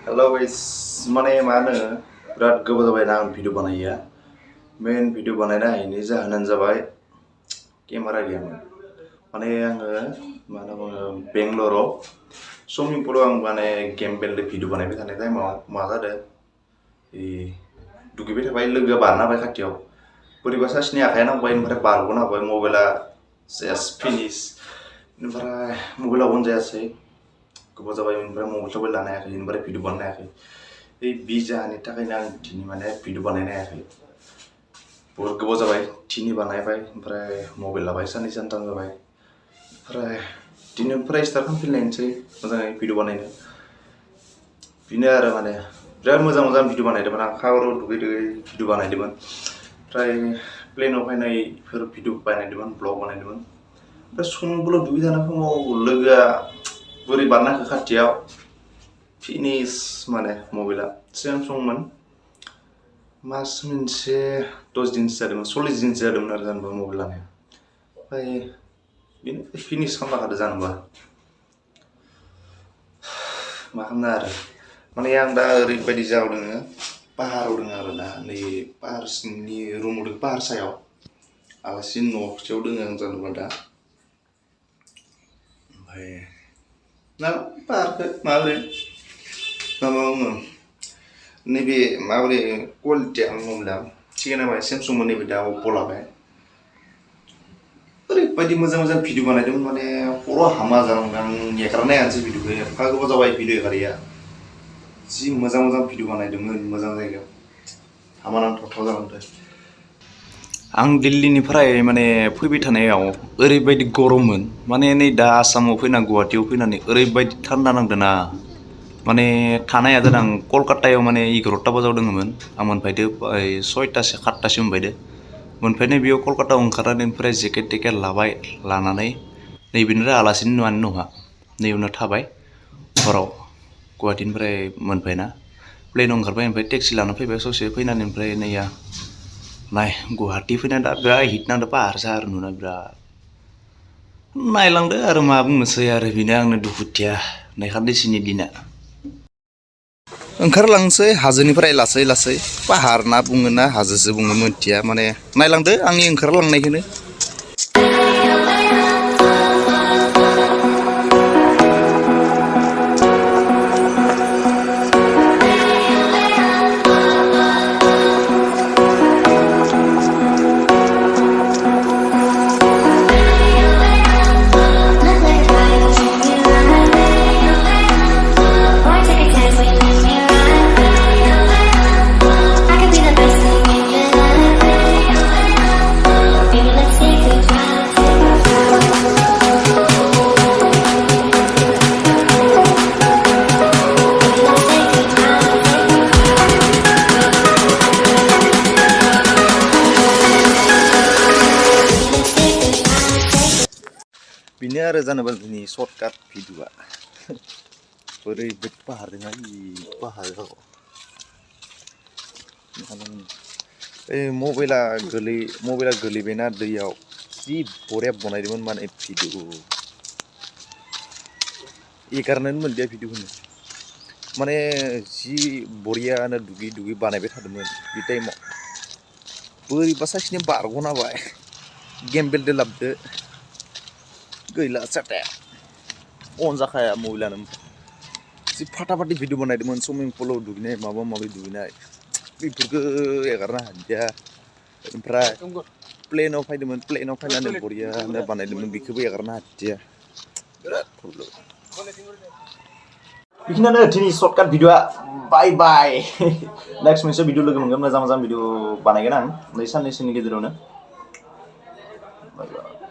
Halo guys, mana mana berat gobaw जाबाय आं video बानायया मेन video बानायनायनि जाहोनानो जाबाय केमेरा गैयामोन माने आङो मा होनना बुङो बेंगलराव सुइमिं पुलाव आं माने गेम बेलद भिडिअ बानायबाय थानाय टाइमाव मा जादों दुगैबाय थाबाय लोगोआ बारना होबाय खाथियाव बोरैबा सासेनि आखाइया नांबाय ओमफ्राय बारग'ना होबाय मबाइला सेस फिनिश ओमफ्राय मबाइला अन जायासै गोबाव जाबाय ओमफ्राय मबाइल लानो हायाखै ओमफ्राय भिडिअ बानायनो हायाखै बे बिजानि थाखायनो आं दिनै माने भिडिअ बानायनो हायाखै बहुत गोबाव जाबाय दिनै बानायबाय ओमफ्राय मबाइल लाबाय साननै सानथाम जाबाय ओमफ्राय दिनैनिफ्राय स्टार्ट खालामफिनलायनोसै मोजाङै भिडिअ बानायनो बेनो आरो माने बिराद मोजां मोजां भिडिअ बानायदोंमोन आं खावराव दुगै दुगै भिडिअ बानायदोंमोन ओमफ्राय प्लेनाव फैनायफोर भिडिअ बानायदोंमोन ब्लग बानायदोंमोन ओमफ्राय सुइमिं दुगै थानाय समाव लोगोआ बोरै बारनाखो खाथियाव फिनिश माने मबाइला सेमसंमोन मास मोनसे 10 दिनसो जादोंमोन 40 दिनसो जादोंमोन आरो जानोबा मबाइल लानाया ओमफ्राय बेनो फिनिश खालामना होदो जानोबा मा खालामनो आरो माने आं दा ओरैबायदि जायगायाव दोङो पाहाराव दोङो आरो ना नै पाहार सिंनि रुमाव दोङो पाहार सायाव आलासि न'खाथियाव दोङो आं जानोबा दा ओमफ्राय ना पाहारखौ माबोरै माबा बुङो नैबे माबोरै क्वालिटिया मबाइला थिगानो जाबाय सेमसंमोन नैबे दा अप्प' लाबाय ओरैबायदि मोजां मोजां भिडिअ बानायदोंमोन माने खर' हामा जालांदों आं एगारनो हायासै भिडिअखौ एफा गोबाव जाबाय भिडिअ एगारैया जि मोजां मोजां भिडिअ बानायदोंमोन मोजां जायगायाव हामा नांथावथाव जालांदों आं दिल्लीनिफ्राय माने फैबाय थानायाव ओरैबायदि गरममोन माने नै दा आसामाव फैना गुवाहाटीयाव फैनानै ओरैबायदि थान्दा नांदोंना माने थानाया जादों आं कलकातायाव माने 11टा बाजाव दङमोन आं मोनफैदो 6टासो 7टासो मोनफैदो मोनफैनाय बेयाव कलकातायाव ओंखारनानै ओमफ्राय जेकेट टेकेट लाबाय लानानै नैबेनिफ्राय आलासिनि न'आनो नहा नैयावनो थाबाय हराव गुवाहाटीनिफ्राय मोनफैना प्लेनाव ओंखारबाय ओमफ्राय टेक्सि लाना फैबाय ससे फैनानै ओमफ्राय नैया नाय गुवाहाटी फैना दा बिराद हिट नांदो पाहार साहार नुना बिराद नायलांदो आरो मा बुंनोसै आरो बेनो आंनो दुखुथिया नायखानदैसोनि दिना ओंखारलांसै हाजोनिफ्राय लासै लासै पाहार ना बुङो ना हाजोसो बुङो मोनथिया माने नायलांदो आंनि ओंखारलांनायखौनो बेनो आरो जानोबा जोंनि सर्टकाट भिडिअआ ओरैबायदि पाहार दङ पाहाराव मबाइला गोलैबायना दैयाव जि बरिया बनायदोंमोन माने भिडिअ एगारनोनो मोनदिया भिडिअखौनो माने जि बरियानो दुगै दुगै बानायबाय थादोंमोन बे टाइमाव बोरैबा सासेनि बारग'ना होबाय गेम बेलदो लाबदो गैला साथाया अन जाखाया मबाइलानो जि फाटा फाटि भिडिअ बानायदोंमोन सुइमिं पुलाव दुगैनाय माबा माबि दुगैनाय बेफोरखौ एगारनो हादिया ओमफ्राय प्लेनाव फैदोंमोन प्लेनाव फैनानै बरियानो बानायदोंमोन बेखौबो एगारनो हादिया बिराद प्रब्लेम बेखिनियानो दिनै सर्टकाट भिडिअआ बाय बाय नेक्स्ट मोनसे भिडिअ लोगो मोनगोन मोजां मोजां भिडिअ बानायगोन आं नै साननैसोनि गेजेरावनो बाय बाय